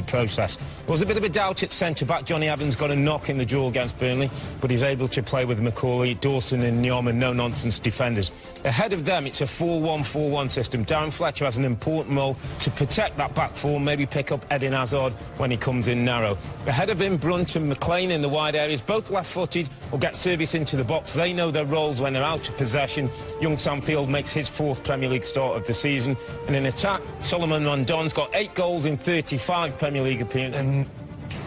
process. There was a bit of a doubt at centre-back. Johnny Evans got a knock in the draw against Burnley, but he's able to play with McCauley, Dawson and Nyom and no-nonsense defenders. Ahead of them, it's a 4-1-4-1 system. Darren Fletcher has an important role to protect that back four, maybe pick up Eden Hazard when he comes in narrow. Ahead of him, Brunt and McLean in the wide areas, both left-footed, will get service into the box. They know their roles when they're out of possession. Young Sam Field makes his 4th Premier League start of the season. And in attack, Solomon Rondon's got 8 goals in 35 Premier League appearances. And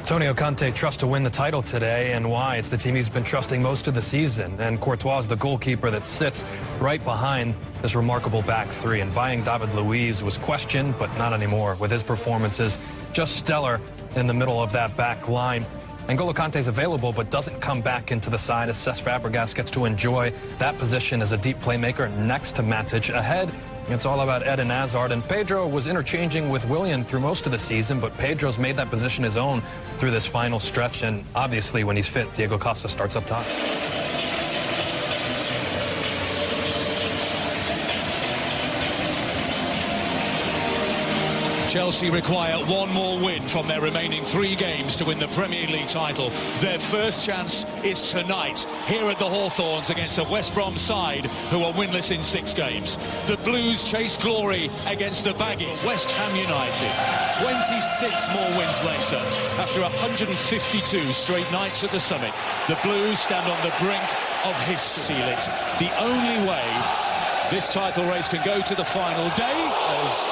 Antonio Conte trusts to win the title today, and why? It's the team he's been trusting most of the season, and Courtois is the goalkeeper that sits right behind this remarkable back three. And buying David Luiz was questioned, but not anymore, with his performances just stellar in the middle of that back line. N'Golo Kante's available, but doesn't come back into the side as Cesc Fabregas gets to enjoy that position as a deep playmaker next to Matic. Ahead, it's all about Eden Hazard, and Pedro was interchanging with Willian through most of the season, but Pedro's made that position his own through this final stretch, and obviously when he's fit, Diego Costa starts up top. Chelsea require one more win from their remaining 3 games to win the Premier League title. Their first chance is tonight, here at the Hawthorns against a West Brom side who are winless in 6 games. The Blues chase glory against the Baggies. West Ham United, 26 more wins later, after 152 straight nights at the summit. The Blues stand on the brink of history. It's the only way this title race can go to the final day, as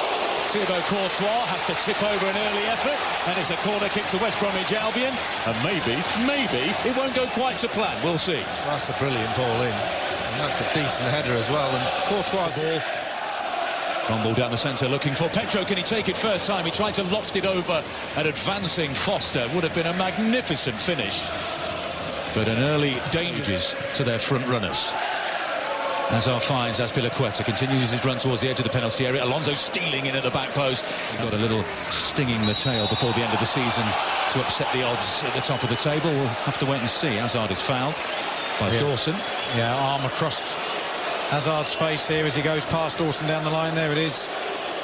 Thibaut Courtois has to tip over an early effort, and it's a corner kick to West Bromwich Albion, and maybe it won't go quite to plan. We'll see. That's a brilliant ball in, and that's a decent header as well, and Courtois' ball. Rumble down the centre looking for Pedro. Can he take it first time? He tried to loft it over an advancing Foster. Would have been a magnificent finish, but an early dangers to their front runners. Hazard finds Azpilicueta, continues his run towards the edge of the penalty area. Alonso stealing in at the back post. Got a little stinging the tail before the end of the season to upset the odds at the top of the table. We'll have to wait and see. Hazard is fouled by Dawson. Yeah, arm across Hazard's face here as he goes past Dawson down the line. There it is.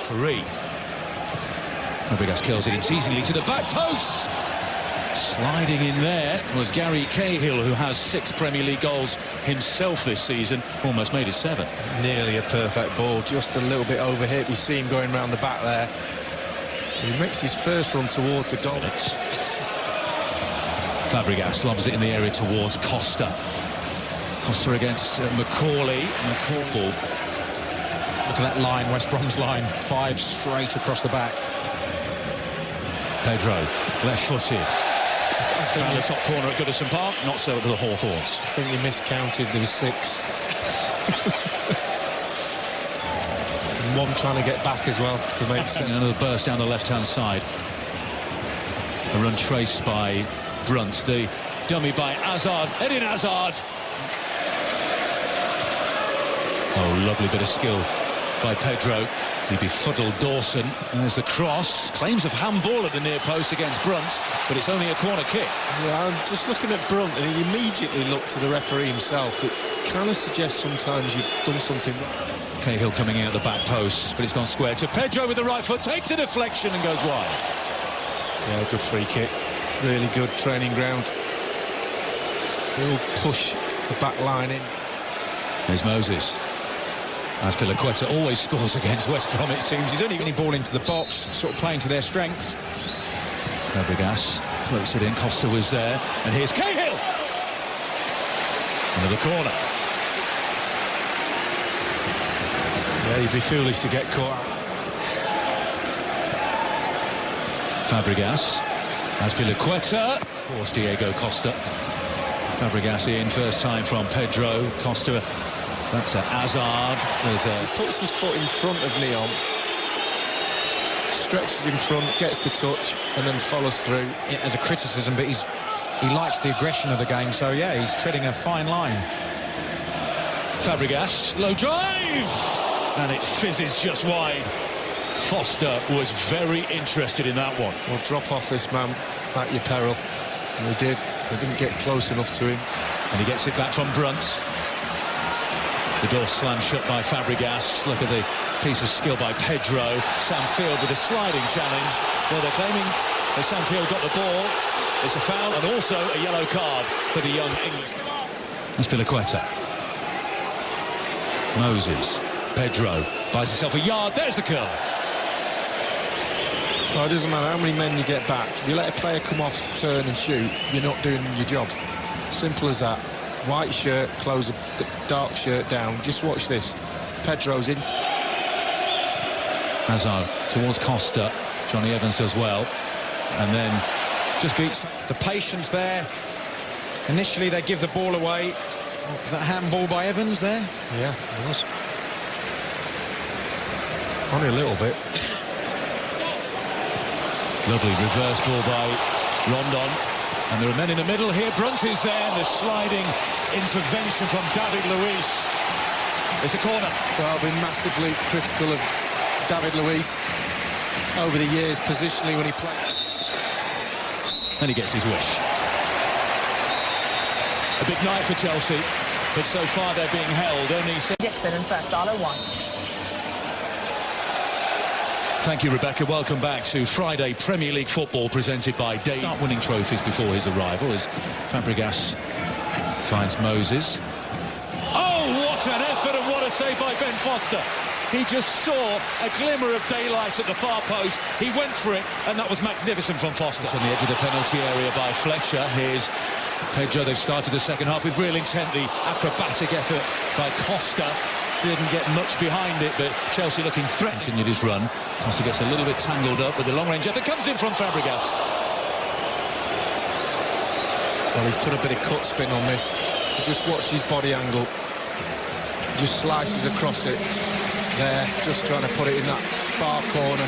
3. Fabregas kills it in teasingly to the back post. Sliding in there was Gary Cahill, who has 6 Premier League goals himself this season, almost made it 7. Nearly a perfect ball, just a little bit overhit. We see him going round the back there. He makes his first run towards the goal. Fabregas lobs it in the area towards Costa. Costa against McCauley. McCauley. Look at that line, West Brom's line. 5 straight across the back. Pedro, left-footed. Found the top corner at Goodison Park, not so at the Hawthorns. I think he miscounted, there was 6. And one trying to get back as well to make sense. Another burst down the left-hand side. A run traced by Brunt, the dummy by Hazard. Eden Hazard. Oh, lovely bit of skill by Pedro. He befuddled Dawson. There's the cross. Claims of handball at the near post against Brunt, but it's only a corner kick. Yeah, I'm just looking at Brunt, and he immediately looked to the referee himself. It kind of suggests sometimes you've done something wrong. Cahill coming in at the back post, but it's gone square to Pedro with the right foot, takes a deflection and goes wide. Yeah, good free kick. Really good training ground. He'll push the back line in. There's Moses. Azpilicueta always scores against West Brom, it seems. He's only Any ball into the box, sort of playing to their strengths. Fabregas floats it in. Costa was there, and here's Cahill. Into the corner. Yeah, you'd be foolish to get caught out. Fabregas. Azpilicueta. Forced Diego Costa. Fabregas in first time from Pedro. Costa. That's a Hazard. He puts his foot in front of Nyom, stretches in front, gets the touch, and then follows through. As a criticism, but he likes the aggression of the game, so yeah, he's treading a fine line. Fabregas, low drive! And it fizzes just wide. Foster was very interested in that one. Well, drop off this man at your peril. And they did. They didn't get close enough to him. And he gets it back from Brunt. The door slammed shut by Fabregas. Look at the piece of skill by Pedro. Sam Field with a sliding challenge. Well, they're claiming As Sanfield got the ball, it's a foul and also a yellow card for the young English. That's Cuplikan. Moses, Pedro buys himself a yard. There's the curl. Well, it doesn't matter how many men you get back. If you let a player come off, turn and shoot, you're not doing your job. Simple as that. White shirt, close a dark shirt down. Just watch this. Pedro's in. Hazard towards Costa. Johnny Evans does well. And then just beats. The patience there. Initially, they give the ball away. Was that handball by Evans there? Yeah, it was. Only a little bit. Lovely reverse ball by Rondon. And there are men in the middle here. Brunt is there. And the sliding intervention from David Luiz. It's a corner. Well, I've been massively critical of David Luiz over the years, positionally when he played. And he gets his wish. A big night for Chelsea, but so far they're being held. Only Dixon and first $1. Thank you, Rebecca. Welcome back to Friday Premier League football presented by Dave. Start winning trophies before his arrival as Fabregas finds Moses. Oh, what an effort and what a save by Ben Foster. He just saw a glimmer of daylight at the far post. He went for it, and that was magnificent from Foster. On the edge of the penalty area by Fletcher. Here's Pedro. They've started the second half with real intent. The acrobatic effort by Costa. Didn't get much behind it, but Chelsea looking threatening in his run. Costa gets a little bit tangled up with the long-range effort. Comes in from Fabregas. Well, he's put a bit of cut spin on this. Just watch his body angle. Just slices across it. There, just trying to put it in that far corner.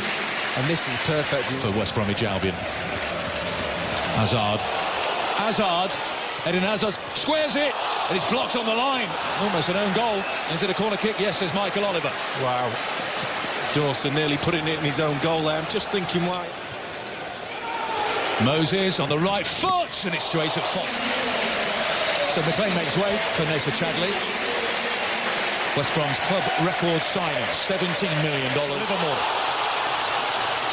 And this is perfect for West Bromwich Albion. Hazard. Eden Hazard squares it, and it's blocked on the line. Almost an own goal. Is it a corner kick? Yes, says Michael Oliver. Wow. Dawson nearly putting it in his own goal there. I'm just thinking why. Moses on the right foot, and it's straight at Fox. So McLean makes way for Nessa Chadley. West Brom's club record signing, $17 million. Livermore.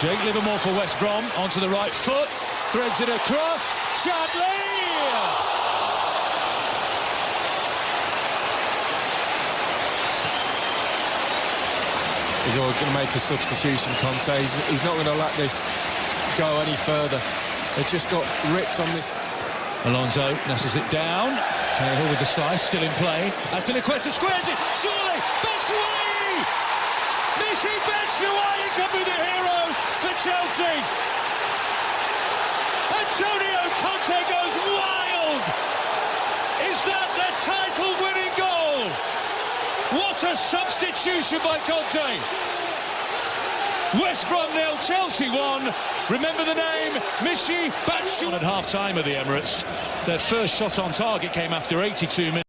Jake Livermore for West Brom, onto the right foot, threads it across, Chadley! He's always going to make a substitution, Conte. He's not going to let this go any further. They just got ripped on this. Alonso nesses it down. Cahill with the slice, still in play. Cuplikan squares it. Surely, Batshuayi! Michy Batshuayi can be the hero for Chelsea. Antonio Conte goes wild. Is that the title-winning goal? What a substitution by Conte. West Brom 0, Chelsea 1. Remember the name, Michy Batshuayi. At half-time of the Emirates, their first shot on target came after 82 minutes.